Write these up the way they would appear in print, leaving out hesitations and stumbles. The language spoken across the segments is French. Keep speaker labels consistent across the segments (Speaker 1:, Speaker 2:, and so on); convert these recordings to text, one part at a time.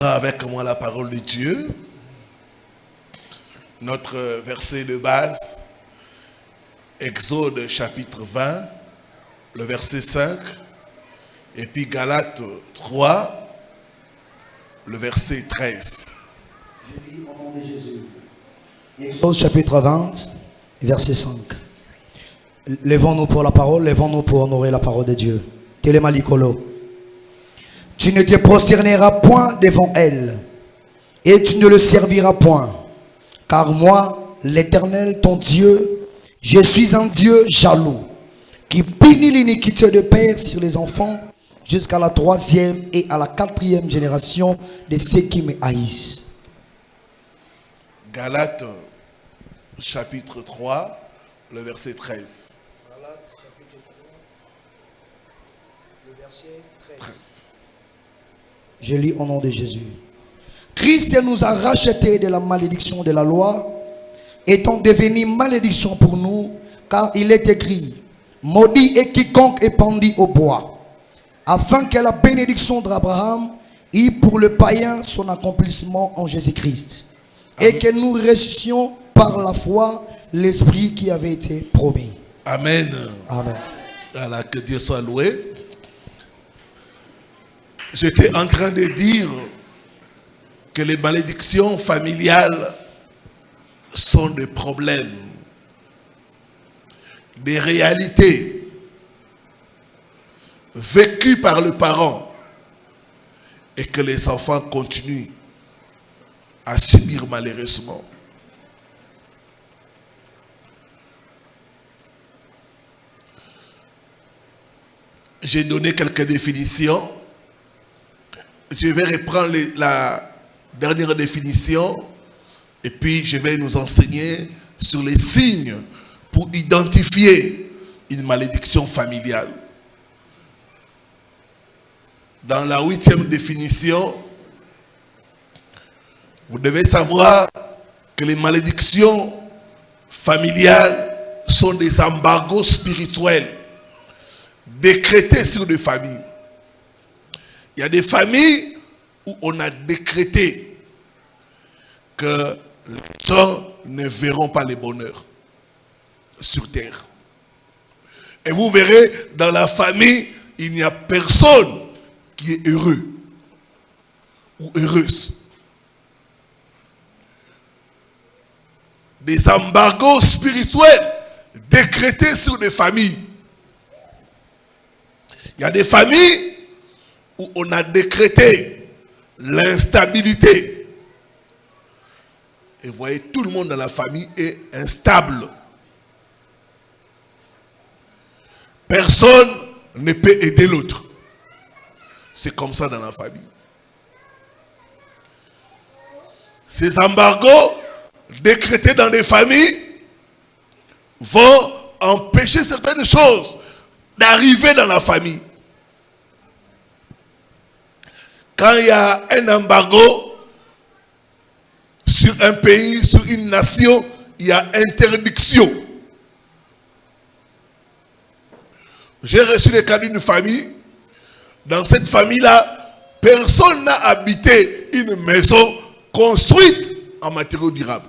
Speaker 1: Avec moi la parole de Dieu. Notre verset de base, Exode chapitre 20, le verset 5, et puis Galates 3, le verset 13.
Speaker 2: Je lis au nom de Jésus. Exode chapitre 20, verset 5. Lèvons-nous pour la parole, lèvons-nous pour honorer la parole de Dieu. Télémalikolo. Tu ne te prosterneras point devant elle, et tu ne le serviras point. Car moi, l'Éternel, ton Dieu, je suis un Dieu jaloux, qui punit l'iniquité de père sur les enfants, jusqu'à la 3e et à la 4e génération de ceux qui me haïssent.
Speaker 1: Galates chapitre 3, le verset 13.
Speaker 2: Galates chapitre 3, le verset 13. Je lis au nom de Jésus. Christ nous a rachetés de la malédiction de la loi, étant devenu malédiction pour nous, car il est écrit, maudit est quiconque est pendu au bois, afin que la bénédiction d'Abraham ait pour le païen son accomplissement en Jésus-Christ, et que nous ressuscitions par la foi l'esprit qui avait été promis.
Speaker 1: Amen.
Speaker 2: Amen.
Speaker 1: Voilà, que Dieu soit loué. J'étais en train de dire que les malédictions familiales sont des problèmes, des réalités vécues par le parent et que les enfants continuent à subir malheureusement. J'ai donné quelques définitions. Je vais reprendre la dernière définition et puis je vais nous enseigner sur les signes pour identifier une malédiction familiale. Dans la 8e définition, vous devez savoir que les malédictions familiales sont des embargos spirituels décrétés sur des familles. Il y a des familles où on a décrété que les gens ne verront pas le bonheur sur terre. Et vous verrez, dans la famille, il n'y a personne qui est heureux ou heureuse. Des embargos spirituels décrétés sur des familles. Il y a des familles où on a décrété l'instabilité. Et vous voyez, tout le monde dans la famille est instable. Personne ne peut aider l'autre. C'est comme ça dans la famille. Ces embargos décrétés dans les familles vont empêcher certaines choses d'arriver dans la famille. Quand il y a un embargo sur un pays, sur une nation, il y a interdiction. J'ai reçu le cas d'une famille. Dans cette famille-là, personne n'a habité une maison construite en matériaux durables.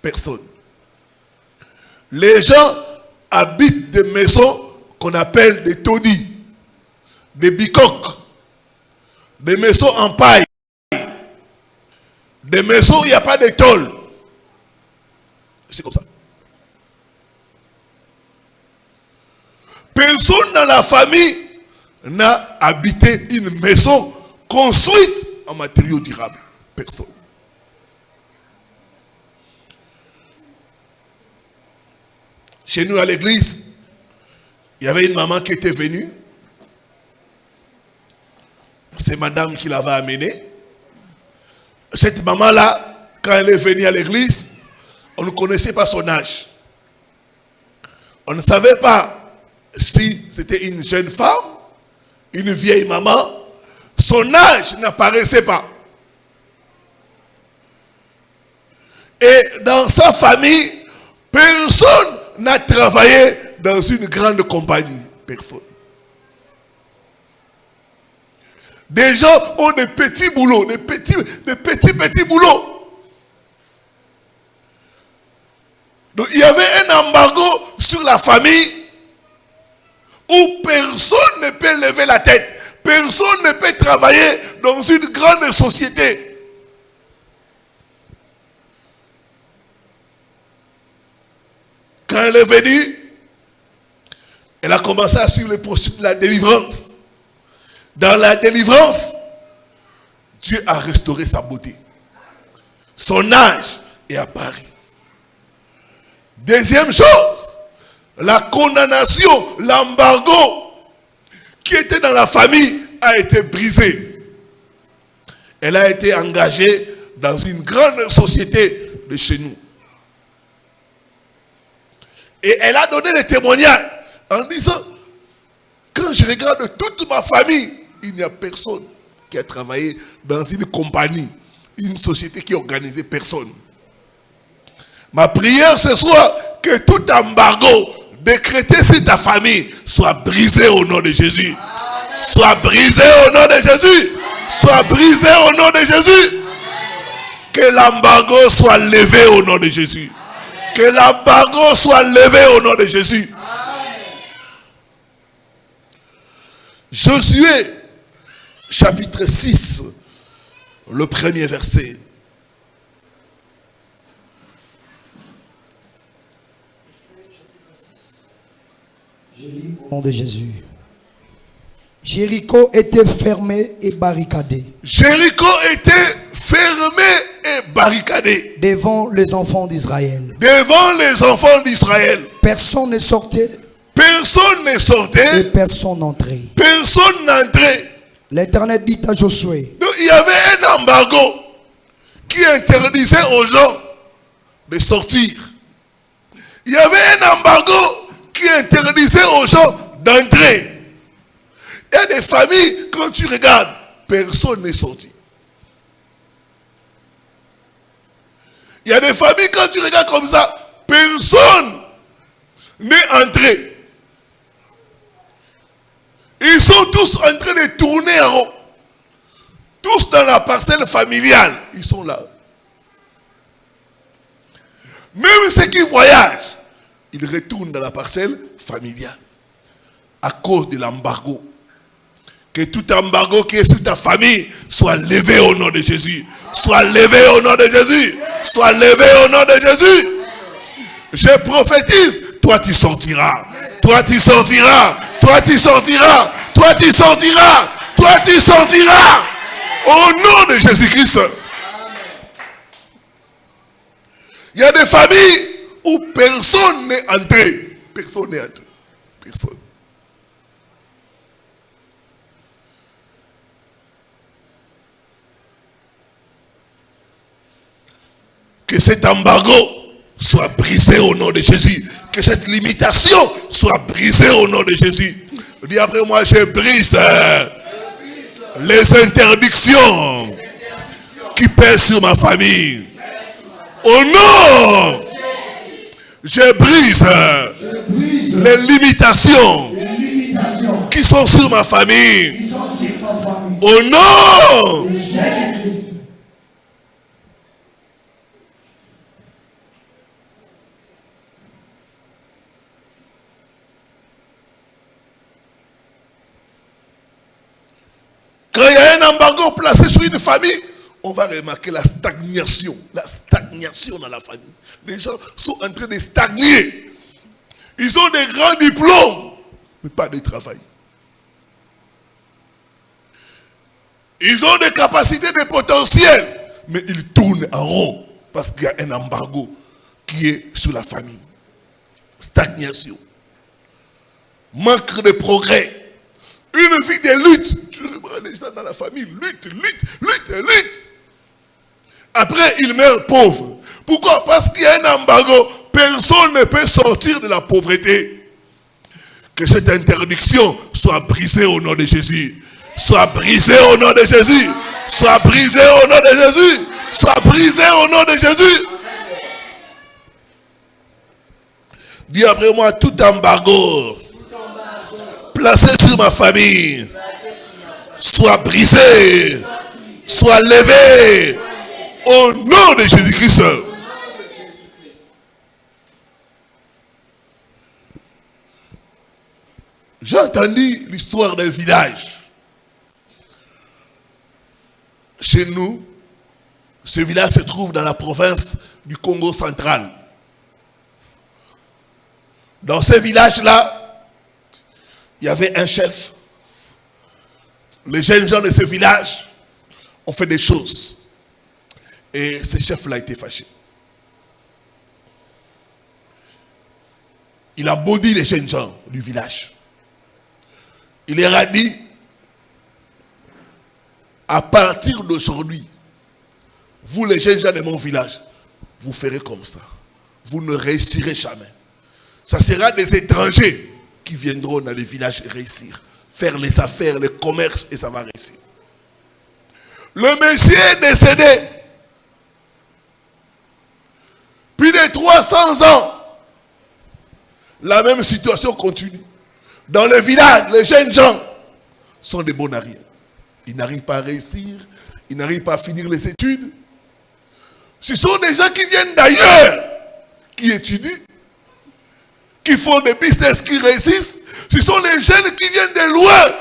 Speaker 1: Personne. Les gens habitent des maisons qu'on appelle des taudis, des bicoques, des maisons en paille, des maisons où il n'y a pas de tôle. C'est comme ça. Personne dans la famille n'a habité une maison construite en matériaux durables. Personne. Chez nous à l'église, il y avait une maman qui était venue. C'est madame qui l'avait amenée. Cette maman-là, quand elle est venue à l'église, on ne connaissait pas son âge. On ne savait pas si c'était une jeune femme, une vieille maman. Son âge n'apparaissait pas. Et dans sa famille, personne n'a travaillé dans une grande compagnie. Personne. Des gens ont des petits boulots, des petits boulots. Donc il y avait un embargo sur la famille où personne ne peut lever la tête. Personne ne peut travailler dans une grande société. Quand elle est venue, elle a commencé à suivre le processus de la délivrance. Dans la délivrance, Dieu a restauré sa beauté. Son âge est apparu. Deuxième chose, la condamnation, l'embargo qui était dans la famille a été brisé. Elle a été engagée dans une grande société de chez nous. Et elle a donné des témoignages en disant, quand je regarde toute ma famille, il n'y a personne qui a travaillé dans une compagnie, une société qui organisait personne. Ma prière ce soir, que tout embargo décrété sur ta famille soit brisé au nom de Jésus. Soit brisé au nom de Jésus. Soit brisé au nom de Jésus. Que l'embargo soit levé au nom de Jésus. Que l'embargo soit levé au nom de Jésus. Josué, chapitre 6, le premier verset.
Speaker 2: Au nom de Jésus. Jéricho était fermé et barricadé.
Speaker 1: Jéricho était fermé et barricadé.
Speaker 2: Devant les enfants d'Israël.
Speaker 1: Devant les enfants d'Israël.
Speaker 2: Personne ne sortait.
Speaker 1: Personne ne sortait.
Speaker 2: Et personne n'entrait.
Speaker 1: Personne n'entrait.
Speaker 2: L'Éternel dit à Josué.
Speaker 1: Donc il y avait un embargo qui interdisait aux gens de sortir. Il y avait un embargo qui interdisait aux gens d'entrer. Il y a des familles, quand tu regardes, personne n'est sorti. Il y a des familles, quand tu regardes comme ça, personne n'est entré. Ils sont tous en train de tourner en rond. Tous dans la parcelle familiale, ils sont là. Même ceux qui voyagent, ils retournent dans la parcelle familiale. À cause de l'embargo. Que tout embargo qui est sur ta famille soit levé au nom de Jésus. Soit levé au nom de Jésus. Soit levé au nom de Jésus. Je prophétise, toi tu sortiras. Toi tu sortiras. Toi tu sortiras. Toi tu sortiras. Toi tu sortiras. Au nom de Jésus-Christ. Il y a des familles où personne n'est entré. Personne n'est entré. Personne. Que cet embargo soit brisé au nom de Jésus. Que cette limitation soit brisée au nom de Jésus. Dis après moi, je brise les interdictions qui pèsent sur ma famille. Au nom, je brise les limitations qui sont sur ma famille. Au nom. Quand il y a un embargo placé sur une famille, on va remarquer la stagnation. La stagnation dans la famille. Les gens sont en train de stagner. Ils ont des grands diplômes, mais pas de travail. Ils ont des capacités, des potentiels, mais ils tournent en rond parce qu'il y a un embargo qui est sur la famille. Stagnation. Manque de progrès. Une vie de lutte. Tu regardes les gens dans la famille, lutte. Après, ils meurent pauvres. Pourquoi? Parce qu'il y a un embargo. Personne ne peut sortir de la pauvreté. Que cette interdiction soit brisée au nom de Jésus. Soit brisée au nom de Jésus. Soit brisée au nom de Jésus. Soit brisée au nom de Jésus. Dis après moi, tout embargo placé sur ma famille soit brisé, soit levé au nom de Jésus-Christ. J'ai entendu l'histoire d'un village. Chez nous, ce village se trouve dans la province du Congo central. Dans ce village-là, il y avait un chef. Les jeunes gens de ce village ont fait des choses. Et ce chef-là a été fâché. Il a maudit les jeunes gens du village. Il leur a dit, à partir d'aujourd'hui, vous les jeunes gens de mon village, vous ferez comme ça. Vous ne réussirez jamais. Ça sera des étrangers qui viendront dans les villages réussir. Faire les affaires, le commerce, et ça va réussir. Le monsieur est décédé. Plus de 300 ans. La même situation continue. Dans le village, les jeunes gens sont des bons à rien. Ils n'arrivent pas à réussir. Ils n'arrivent pas à finir les études. Ce sont des gens qui viennent d'ailleurs, qui étudient, qui font des business, qui réussissent. Ce sont les jeunes qui viennent de loin,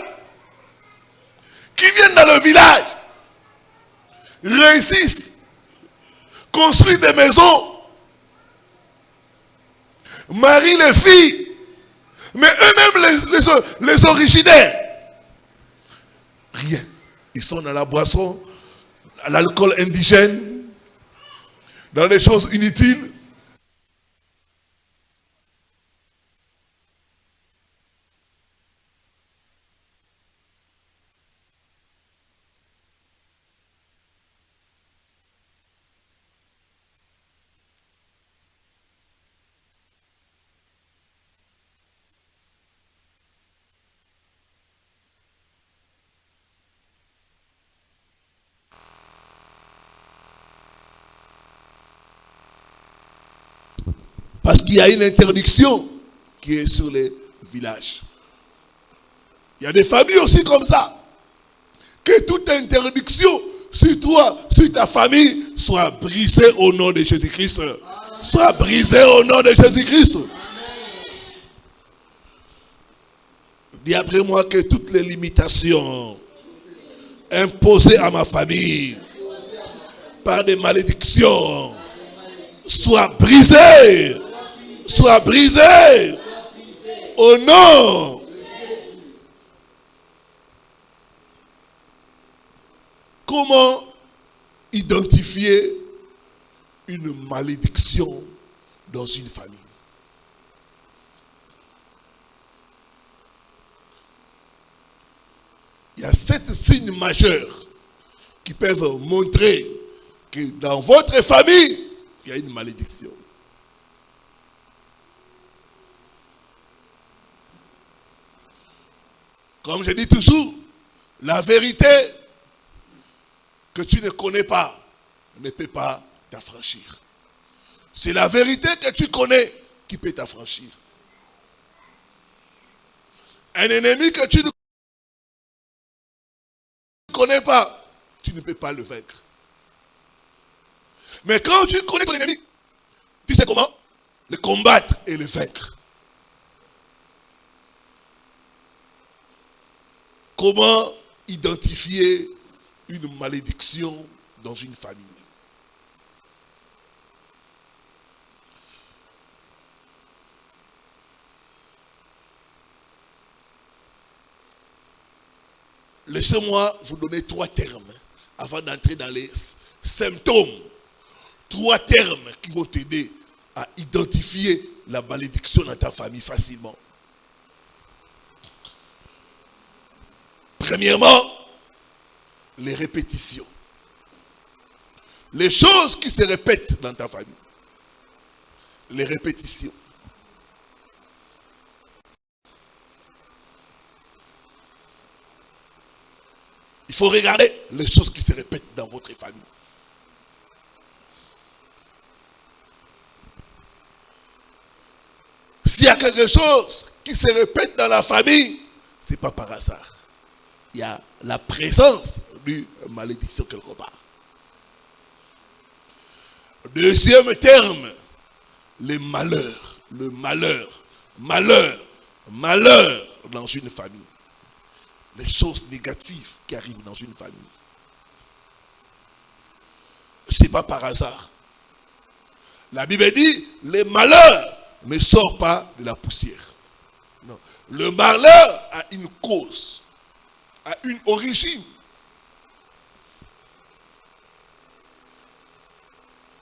Speaker 1: qui viennent dans le village, réussissent, construisent des maisons, marient les filles, mais eux-mêmes les originaires, rien. Ils sont dans la boisson, à l'alcool indigène, dans les choses inutiles. Parce qu'il y a une interdiction qui est sur les villages. Il y a des familles aussi comme ça. Que toute interdiction sur toi, sur ta famille, soit brisée au nom de Jésus-Christ. Soit brisée au nom de Jésus-Christ. Dis après moi que toutes les limitations imposées à ma famille par des malédictions soient brisées. Soit brisé au nom. Comment identifier une malédiction dans une famille? Il y a 7 signes majeurs qui peuvent montrer que dans votre famille, il y a une malédiction. Comme je dis toujours, la vérité que tu ne connais pas ne peut pas t'affranchir. C'est la vérité que tu connais qui peut t'affranchir. Un ennemi que tu ne connais pas, tu ne peux pas le vaincre. Mais quand tu connais ton ennemi, tu sais comment le combattre et le vaincre. Comment identifier une malédiction dans une famille? Laissez-moi vous donner 3 termes avant d'entrer dans les symptômes. 3 termes qui vont t'aider à identifier la malédiction dans ta famille facilement. Premièrement, les répétitions. Les choses qui se répètent dans ta famille. Les répétitions. Il faut regarder les choses qui se répètent dans votre famille. S'il y a quelque chose qui se répète dans la famille, ce n'est pas par hasard. il y a la présence d'une malédiction quelque part. Deuxième terme, les malheurs, le malheur, malheur dans une famille. Les choses négatives qui arrivent dans une famille. Ce n'est pas par hasard. La Bible dit, les malheurs ne sortent pas de la poussière. Non. Le malheur a une cause, a une origine.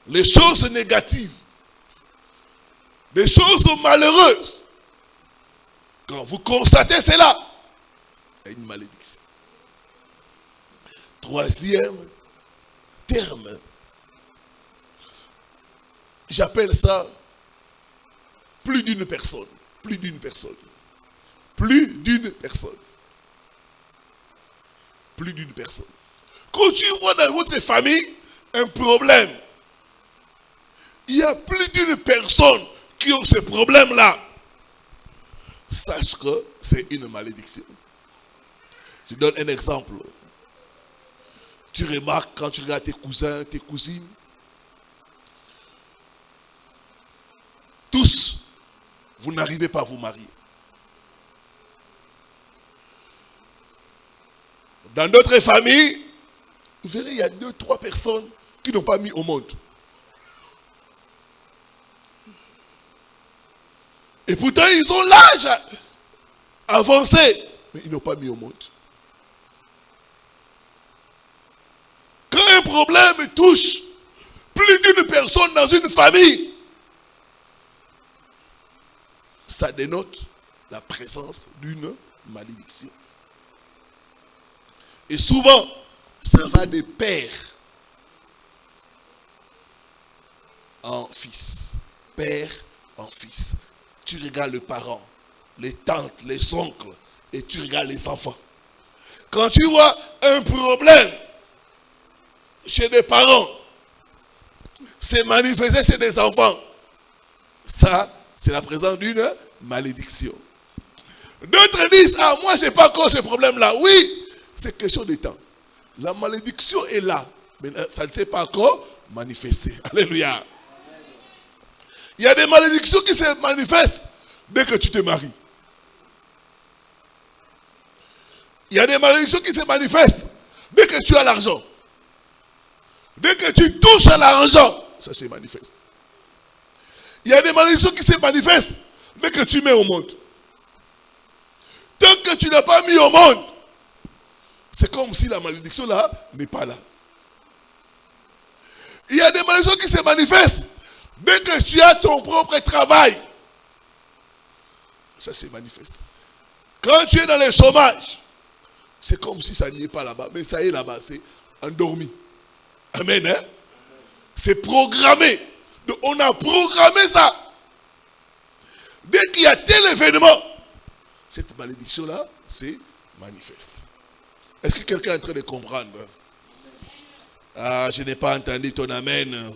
Speaker 1: Les choses négatives, les choses malheureuses, quand vous constatez cela, il y a une malédiction. Troisième terme, j'appelle ça plus d'une personne. Plus d'une personne. Plus d'une personne. Plus d'une personne. Quand tu vois dans votre famille un problème, il y a plus d'une personne qui ont ce problème-là. Sache que c'est une malédiction. Je donne un exemple. Tu remarques quand tu regardes tes cousins, tes cousines, tous, vous n'arrivez pas à vous marier. Dans d'autres familles, vous verrez, il y a 2-3 personnes qui n'ont pas mis au monde. Et pourtant, ils ont l'âge avancé, mais ils n'ont pas mis au monde. Quand un problème touche plus d'une personne dans une famille, ça dénote la présence d'une malédiction. Et souvent, ça va de père en fils. Père en fils. Tu regardes les parents, les tantes, les oncles, et tu regardes les enfants. Quand tu vois un problème chez des parents, c'est manifesté chez des enfants. Ça, c'est la présence d'une malédiction. D'autres disent, ah, moi, je n'ai pas encore ce problème-là. Oui, c'est question de temps. La malédiction est là, mais ça ne s'est pas encore manifesté. Alléluia. Il y a des malédictions qui se manifestent dès que tu te maries. Il y a des malédictions qui se manifestent dès que tu as l'argent. Dès que tu touches à l'argent, ça se manifeste. Il y a des malédictions qui se manifestent dès que tu mets au monde. Tant que tu n'as pas mis au monde, c'est comme si la malédiction là n'est pas là. Il y a des malédictions qui se manifestent dès que tu as ton propre travail. Ça se manifeste. Quand tu es dans le chômage, c'est comme si ça n'y est pas là-bas. Mais ça y est là-bas, c'est endormi. Amen. Hein? C'est programmé. Donc on a programmé ça. Dès qu'il y a tel événement, cette malédiction-là se manifeste. Est-ce que quelqu'un est en train de comprendre? Ah, je n'ai pas entendu ton amen.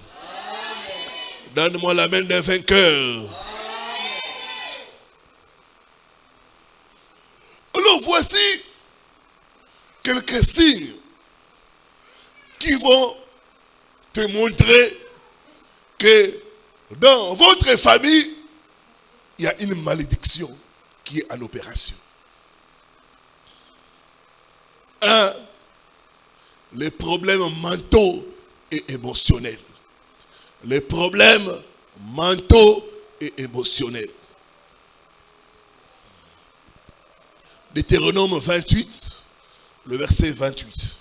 Speaker 1: Donne-moi l'amen d'un vainqueur. Alors voici quelques signes qui vont te montrer que dans votre famille, il y a une malédiction qui est en opération. 1. Les problèmes mentaux et émotionnels. Les problèmes mentaux et émotionnels. Deutéronome 28, le verset 28.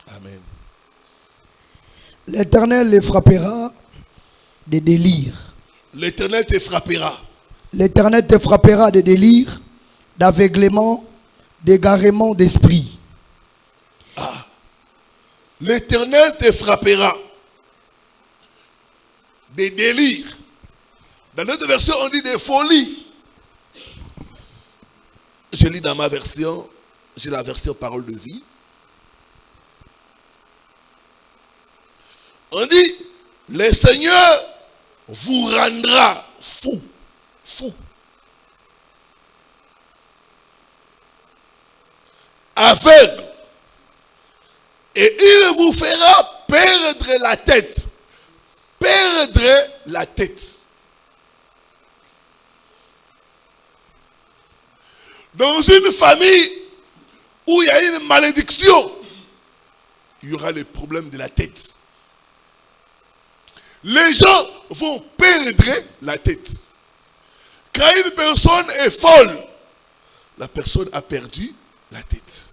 Speaker 1: Amen.
Speaker 2: L'Éternel les frappera de délire.
Speaker 1: L'Éternel te frappera.
Speaker 2: L'Éternel te frappera de délire, d'aveuglement, d'égarement d'esprit.
Speaker 1: Ah. L'Éternel te frappera des délires. Dans notre version, on dit des folies. Je lis dans ma version, j'ai la version parole de vie. On dit, le Seigneur vous rendra fou. Fou. Aveugle. Et il vous fera perdre la tête. Perdre la tête. Dans une famille où il y a une malédiction, il y aura le problème de la tête. Les gens vont perdre la tête. Quand une personne est folle, la personne a perdu la tête.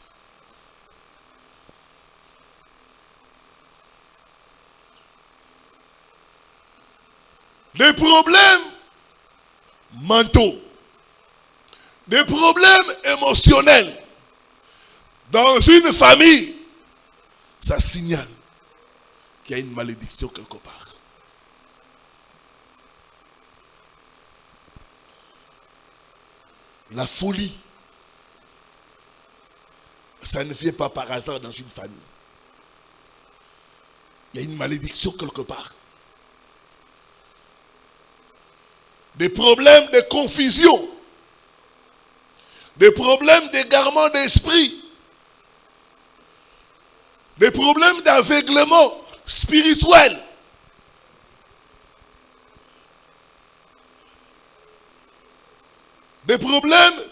Speaker 1: Des problèmes mentaux, des problèmes émotionnels dans une famille, ça signale qu'il y a une malédiction quelque part. La folie, ça ne vient pas par hasard dans une famille. Il y a une malédiction quelque part. Des problèmes de confusion, des problèmes d'égarement d'esprit, des problèmes d'aveuglement spirituel. Des problèmes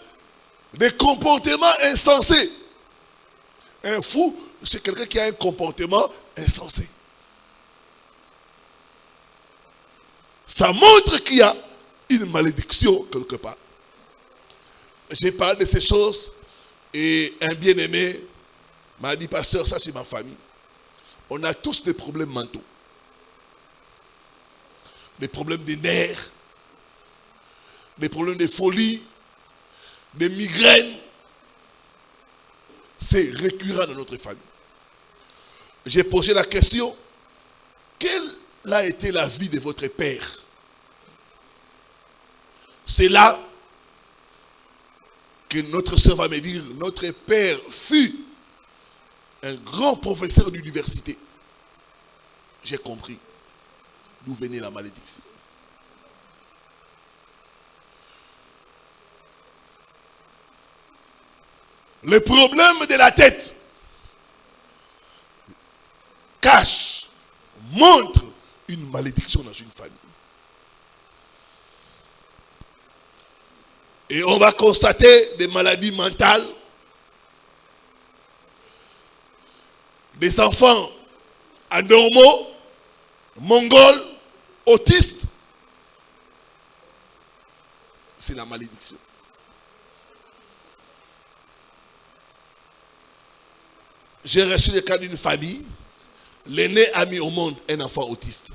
Speaker 1: de comportement insensé. Un fou, c'est quelqu'un qui a un comportement insensé. Ça montre qu'il y a une malédiction quelque part. J'ai parlé de ces choses et un bien-aimé m'a dit, pasteur, ça c'est ma famille. On a tous des problèmes mentaux. Des problèmes de nerfs, des problèmes de folie, des migraines. C'est récurrent dans notre famille. J'ai posé la question, quelle a été la vie de votre père? C'est là que notre sœur va me dire, notre père fut un grand professeur d'université. J'ai compris d'où venait la malédiction. Le problème de la tête cache, montre une malédiction dans une famille. Et on va constater des maladies mentales, des enfants anormaux, mongols, autistes. C'est la malédiction. J'ai reçu le cas d'une famille. L'aîné a mis au monde un enfant autiste.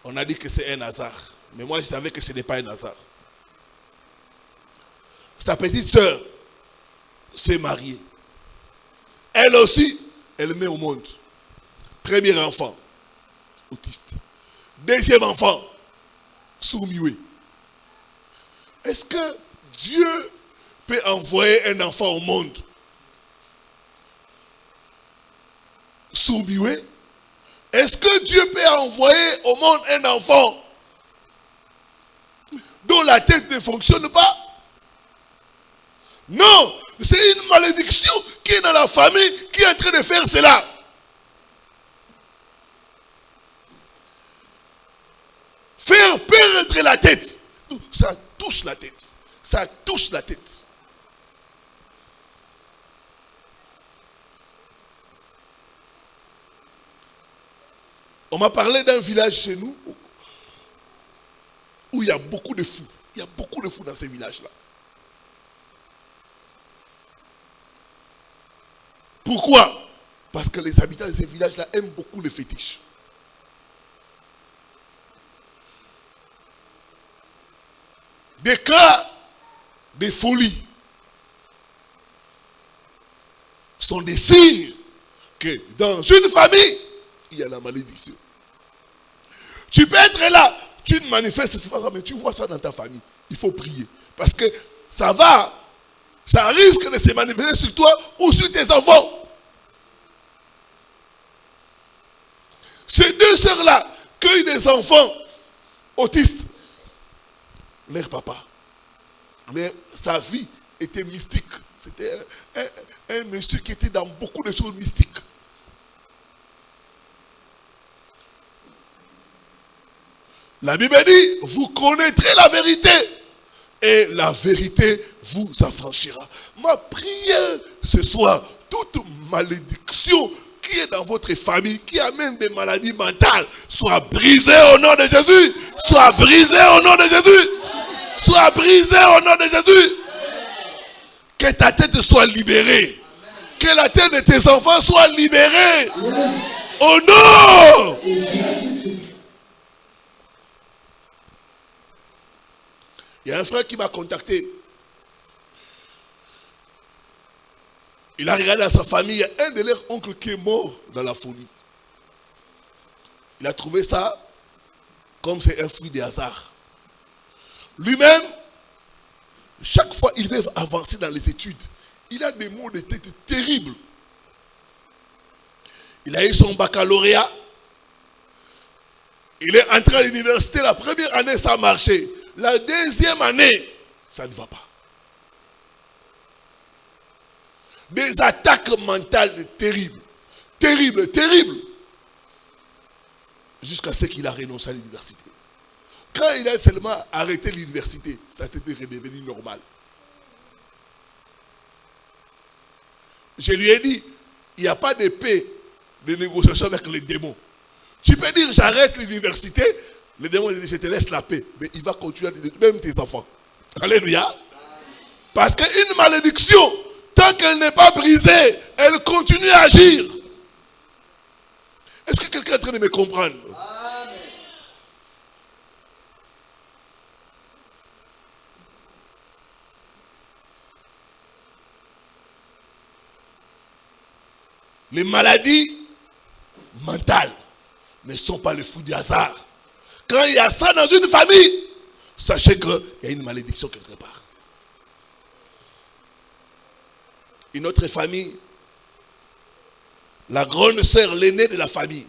Speaker 1: On a dit que c'est un hasard. Mais moi, je savais que ce n'est pas un hasard. Sa petite sœur s'est mariée. Elle aussi, elle met au monde. Premier enfant, autiste. Deuxième enfant, sourd-muet. Est-ce que Dieu peut envoyer un enfant au monde sourd-muet? Est-ce que Dieu peut envoyer au monde un enfant dont la tête ne fonctionne pas? Non, c'est une malédiction qui est dans la famille qui est en train de faire cela. Faire perdre la tête. Ça touche la tête. Ça touche la tête. On m'a parlé d'un village chez nous où il y a beaucoup de fous. Il y a beaucoup de fous dans ces villages-là. Pourquoi? Parce que les habitants de ces villages-là aiment beaucoup les fétiches. Des cas de folie sont des signes que dans une famille, il y a la malédiction. Tu peux être là, tu ne manifestes pas ça, mais tu vois ça dans ta famille. Il faut prier. Parce que ça risque de se manifester sur toi ou sur tes enfants. Ces deux sœurs-là, accueille des enfants autistes. Leur papa, sa vie était mystique. C'était un monsieur qui était dans beaucoup de choses mystiques. La Bible dit, vous connaîtrez la vérité et la vérité vous affranchira. Ma prière ce soir, toute malédiction qui est dans votre famille, qui amène des maladies mentales, soit brisée au nom de Jésus. Soit brisée au nom de Jésus. Soit brisée au nom de Jésus. Que ta tête soit libérée. Que la tête de tes enfants soit libérée. Au nom. Il y a un frère qui m'a contacté. Il a regardé à sa famille, il y a un de leurs oncles qui est mort dans la folie. Il a trouvé ça comme c'est un fruit des hasards. Lui-même, chaque fois qu'il veut avancer dans les études, il a des maux de tête terribles. Il a eu son baccalauréat. Il est entré à l'université, la première année ça a marché. La deuxième année, ça ne va pas. Des attaques mentales terribles. Terribles, terribles. Jusqu'à ce qu'il a renoncé à l'université. Quand il a seulement arrêté l'université, ça s'était redevenu normal. Je lui ai dit, il n'y a pas de paix de négociation avec les démons. Tu peux dire, j'arrête l'université, les démons disent, je te laisse la paix. Mais il va continuer à te dire, même tes enfants. Alléluia. Parce qu'une malédiction, tant qu'elle n'est pas brisée, elle continue à agir. Est-ce que quelqu'un est en train de me comprendre? Amen. Les maladies mentales ne sont pas le fruit du hasard. Quand il y a ça dans une famille, sachez qu'il y a une malédiction quelque part. Une autre famille, la grande sœur, l'aînée de la famille,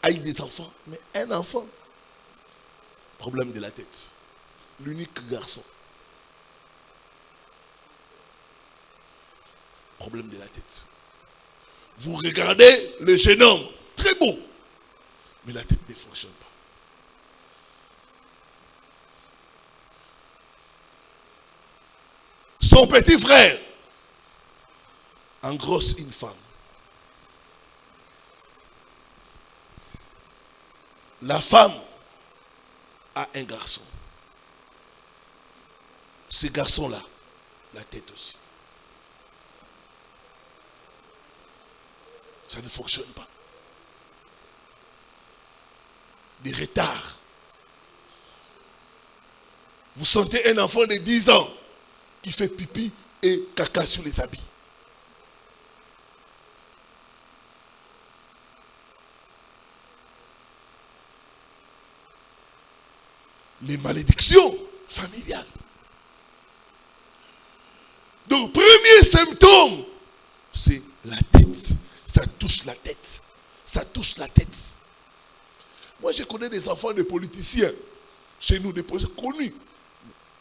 Speaker 1: a eu des enfants, mais un enfant, problème de la tête. L'unique garçon. Problème de la tête. Vous regardez le jeune homme, très beau, mais la tête ne fonctionne pas. Son petit frère engrosse une femme. La femme a un garçon. Ce garçon-là, la tête aussi. Ça ne fonctionne pas. Des retards. Vous sentez un enfant de 10 ans qui fait pipi et caca sur les habits. Les malédictions familiales. Donc, premier symptôme, c'est la tête. Ça touche la tête. Ça touche la tête. Moi, je connais des enfants de politiciens, chez nous, des politiciens connus.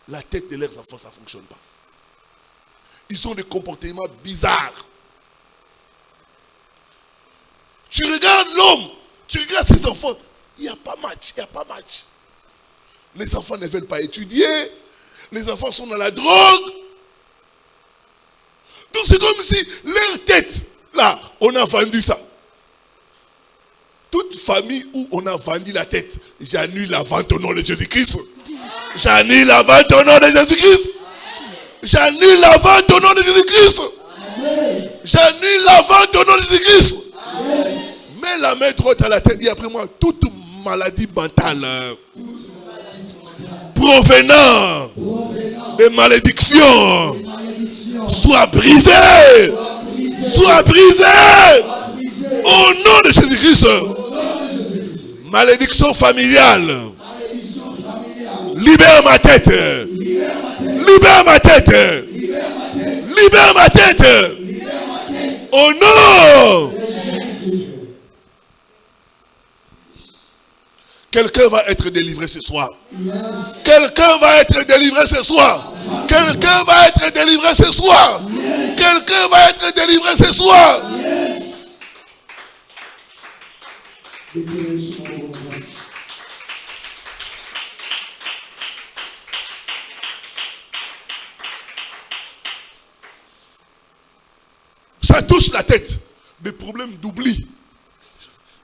Speaker 1: La tête de leurs enfants, ça ne fonctionne pas. Ils ont des comportements bizarres. Tu regardes l'homme, tu regardes ses enfants, il n'y a pas match, il n'y a pas match. Les enfants ne veulent pas étudier, les enfants sont dans la drogue. Donc c'est comme si leur tête, là, on a vendu ça. Toute famille où on a vendu la tête, j'annule la vente au nom de Jésus-Christ. J'annule la vente au nom de Jésus-Christ. J'annule la vente au nom de Jésus-Christ. J'annule la vente au nom de Jésus-Christ. Mets la main droite à la tête et après moi, toute maladie mentale provenant des malédictions soit brisée. Soit brisée. Au nom de Jésus-Christ. Malédiction familiale. Libère ma tête. Libère ma tête. Libère ma tête. Au nom. Quelqu'un va être délivré ce soir. Quelqu'un va être délivré ce soir. Quelqu'un va être délivré ce soir. Quelqu'un va être délivré ce soir. Ça touche la tête. Des problèmes d'oubli.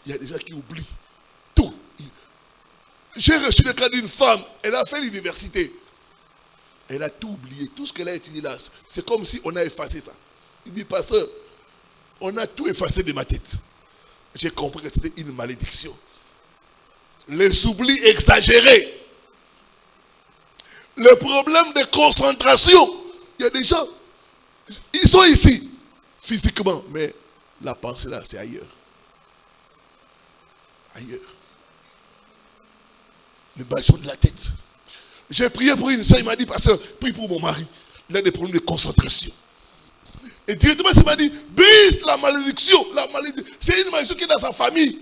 Speaker 1: Il y a des gens qui oublient tout. J'ai reçu le cas d'une femme, elle a fait l'université. Elle a tout oublié, tout ce qu'elle a étudié là. C'est comme si on a effacé ça. Il dit, pasteur, on a tout effacé de ma tête. J'ai compris que c'était une malédiction. Les oublis exagérés. Le problème de concentration. Il y a des gens, ils sont ici, physiquement, mais la pensée là, c'est ailleurs. Ailleurs. Le bâton de la tête. J'ai prié pour une soeur, il m'a dit, pasteur, prie pour mon mari. Il a des problèmes de concentration. Et directement, il m'a dit, brise la malédiction. C'est une malédiction qui est dans sa famille.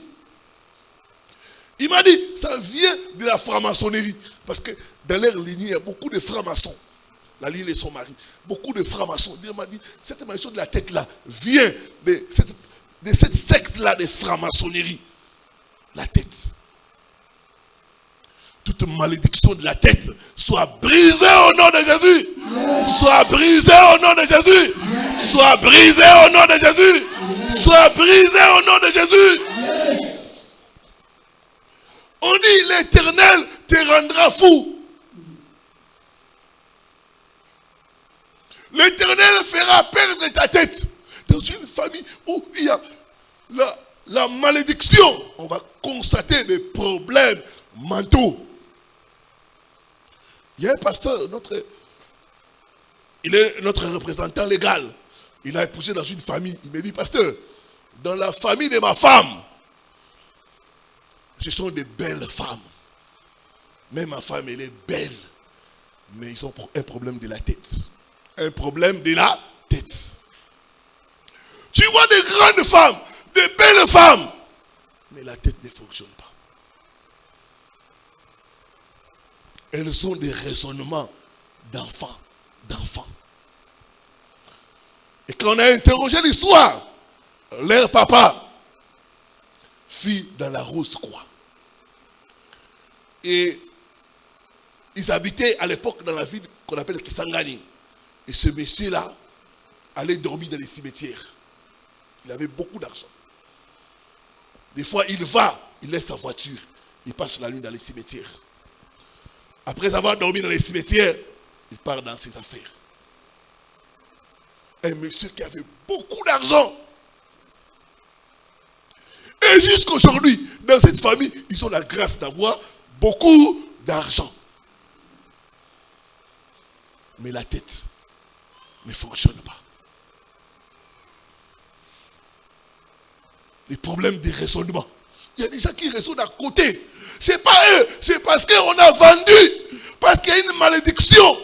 Speaker 1: Il m'a dit, ça vient de la franc-maçonnerie. Parce que dans leur lignée, il y a beaucoup de francs-maçons. La lignée de son mari. Beaucoup de francs-maçons. Il m'a dit, cette malédiction de la tête-là vient de cette secte-là de franc-maçonnerie. La tête. Toute malédiction de la tête soit brisée au nom de Jésus. Soit brisée au nom de Jésus. Soit brisée au nom de Jésus. Soit brisée au nom de Jésus. On dit l'Éternel te rendra fou. L'Éternel fera perdre ta tête. Dans une famille où il y a la malédiction, on va constater des problèmes mentaux. Il y a un pasteur, il est notre représentant légal. Il a épousé dans une famille. Il me dit, pasteur, dans la famille de ma femme, ce sont des belles femmes. Même ma femme, elle est belle. Mais ils ont un problème de la tête. Un problème de la tête. Tu vois des grandes femmes, des belles femmes. Mais la tête ne fonctionne pas. Elles ont des raisonnements d'enfants. Et quand on a interrogé l'histoire, leur papa fut dans la Rose-Croix. Et ils habitaient à l'époque dans la ville qu'on appelle Kisangani. Et ce monsieur-là allait dormir dans les cimetières. Il avait beaucoup d'argent. Des fois, il laisse sa voiture, il passe la nuit dans les cimetières. Après avoir dormi dans les cimetières, il part dans ses affaires. Un monsieur qui avait beaucoup d'argent. Et jusqu'aujourd'hui, dans cette famille, ils ont la grâce d'avoir beaucoup d'argent. Mais la tête ne fonctionne pas. Les problèmes de raisonnement. Il y a des gens qui raisonnent à côté. C'est pas eux, c'est parce qu'on a vendu. Parce qu'il y a une malédiction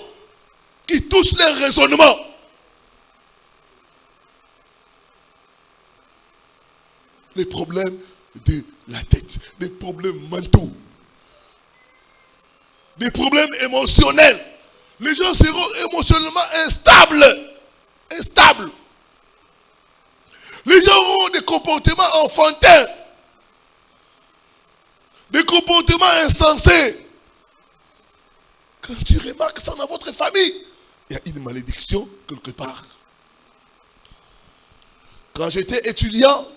Speaker 1: qui touche les raisonnements. Les problèmes de la tête, des problèmes mentaux, des problèmes émotionnels. Les gens seront émotionnellement instables. Les gens auront des comportements enfantins, des comportements insensés. Quand tu remarques ça dans votre famille, il y a une malédiction quelque part. Quand j'étais étudiant,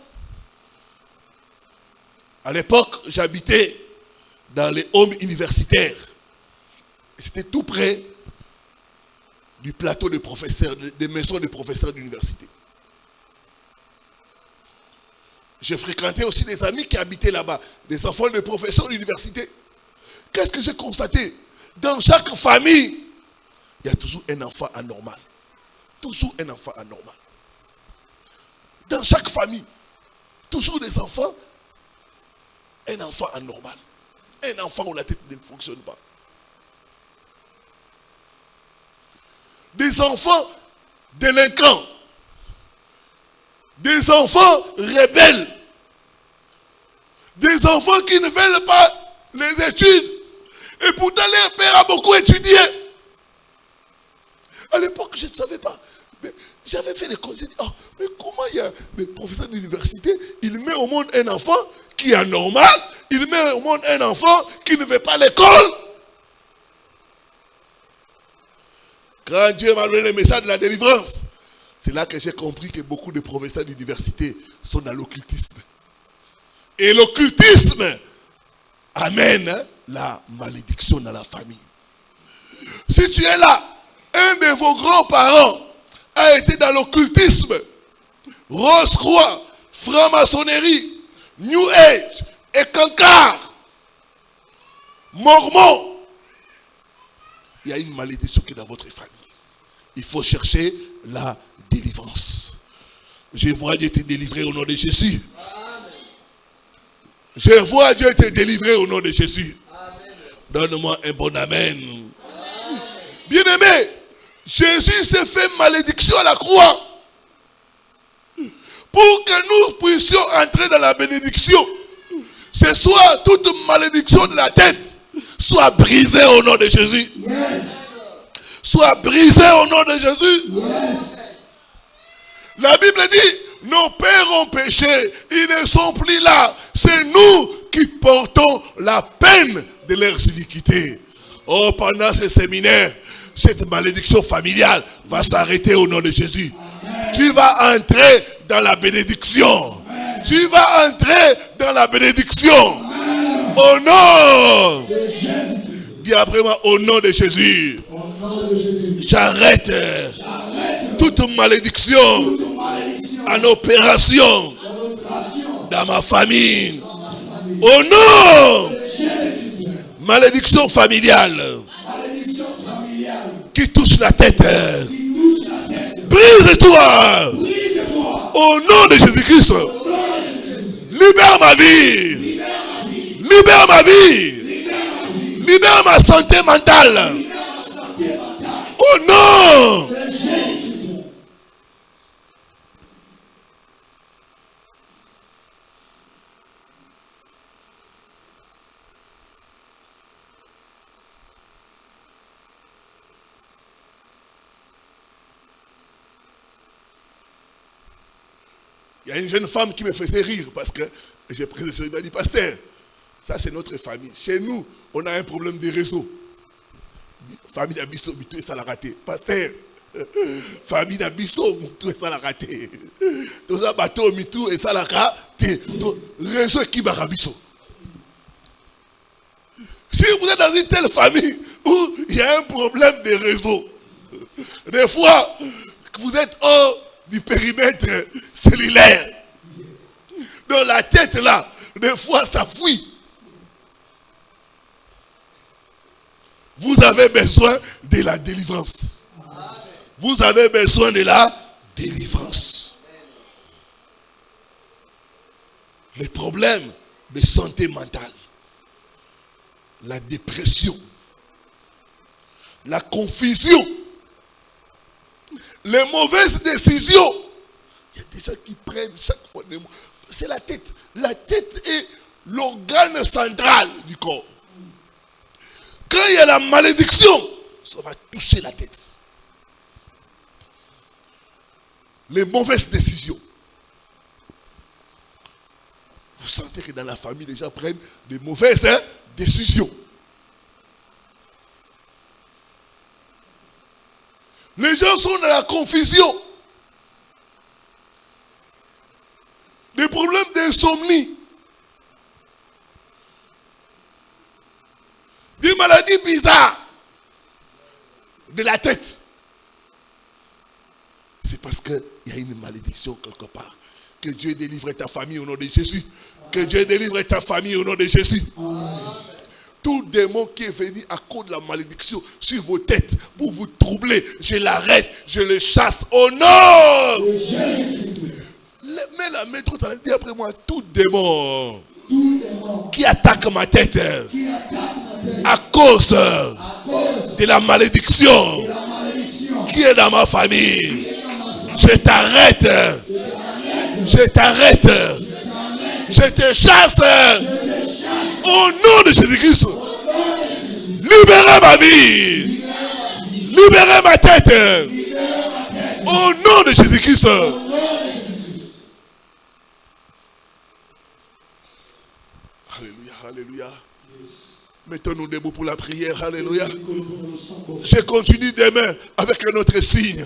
Speaker 1: à l'époque, j'habitais dans les homes universitaires. C'était tout près du plateau de professeurs, des maisons de professeurs d'université. J'ai fréquenté aussi des amis qui habitaient là-bas, des enfants de professeurs d'université. Qu'est-ce que j'ai constaté? Dans chaque famille, il y a toujours un enfant anormal. Toujours un enfant anormal. Dans chaque famille, toujours des enfants, un enfant anormal. Un enfant où la tête ne fonctionne pas. Des enfants délinquants. Des enfants rebelles. Des enfants qui ne veulent pas les études. Et pourtant, leur père a beaucoup étudié. À l'époque, je ne savais pas. Mais j'avais fait des causes. J'ai dit, oh, mais comment il y a des professeurs d'université, il met au monde un enfant qui est anormal, il met au monde un enfant qui ne veut pas l'école. Quand Dieu m'a donné le message de la délivrance, c'est là que j'ai compris que beaucoup de professeurs d'université sont dans l'occultisme. Et l'occultisme amène la malédiction dans la famille. Si tu es là, un de vos grands-parents a été dans l'occultisme, Rose-Croix, franc-maçonnerie, New Age et Cancard, Mormon, il y a une malédiction qui est dans votre famille. Il faut chercher la délivrance. Je vois Dieu te délivrer au nom de Jésus. Je vois Dieu te délivrer au nom de Jésus. Donne-moi un bon amen. Bien-aimé, Jésus s'est fait malédiction à la croix pour que nous puissions entrer dans la bénédiction. Ce soit toute malédiction de la tête soit brisée au nom de Jésus. Yes. Soit brisée au nom de Jésus. Yes. La Bible dit, nos pères ont péché, ils ne sont plus là. C'est nous qui portons la peine de leurs iniquités. Oh, pendant ce séminaire, cette malédiction familiale va s'arrêter au nom de Jésus. Amen. Tu vas entrer dans la bénédiction. Amen. Tu vas entrer dans la bénédiction. Amen. Au nom. Dis après moi, au nom de Jésus. J'arrête toute malédiction en opération dans ma famille. Au nom. Malédiction familiale qui touche la tête. Brise-toi. Au nom de Jésus-Christ. Libère ma vie. Libère ma vie. Libère ma santé mentale. Au nom. Il y a une jeune femme qui me faisait rire parce que j'ai pris ce m'a dit, pasteur, ça c'est notre famille. Chez nous, on a un problème de réseau. Famille d'Abisso, tout ça l'a raté. Pasteur, famille d'Abisso, tout ça l'a raté. Tout ça, bateau, tout et ça l'a raté. Réseau qui va Abisso. Si vous êtes dans une telle famille où il y a un problème de réseau, des fois, vous êtes hors du périmètre cellulaire. Dans la tête là, des fois ça fuit. Vous avez besoin de la délivrance. Vous avez besoin de la délivrance. Les problèmes de santé mentale, la dépression, la confusion, les mauvaises décisions. Il y a des gens qui prennent chaque fois des mots. C'est la tête. La tête est l'organe central du corps. Quand il y a la malédiction, ça va toucher la tête. Les mauvaises décisions. Vous sentez que dans la famille, les gens prennent des mauvaises décisions. Les gens sont dans la confusion. Des problèmes d'insomnie. Des maladies bizarres. De la tête. C'est parce qu'il y a une malédiction quelque part. Que Dieu délivre ta famille au nom de Jésus. Que Dieu délivre ta famille au nom de Jésus. Amen. Tout démon qui est venu à cause de la malédiction sur vos têtes pour vous troubler, je l'arrête, je le chasse au nom. Mets la main trop à dire après moi, tout démon qui attaque ma tête à cause de la malédiction qui est dans ma famille, je t'arrête, je t'arrête, je te chasse Au nom de Jésus-Christ. Libérez ma vie. Libérez ma tête. Au nom de Jésus-Christ. Alléluia, alléluia. Mettons-nous debout pour la prière. Alléluia. Je continue demain avec un autre signe.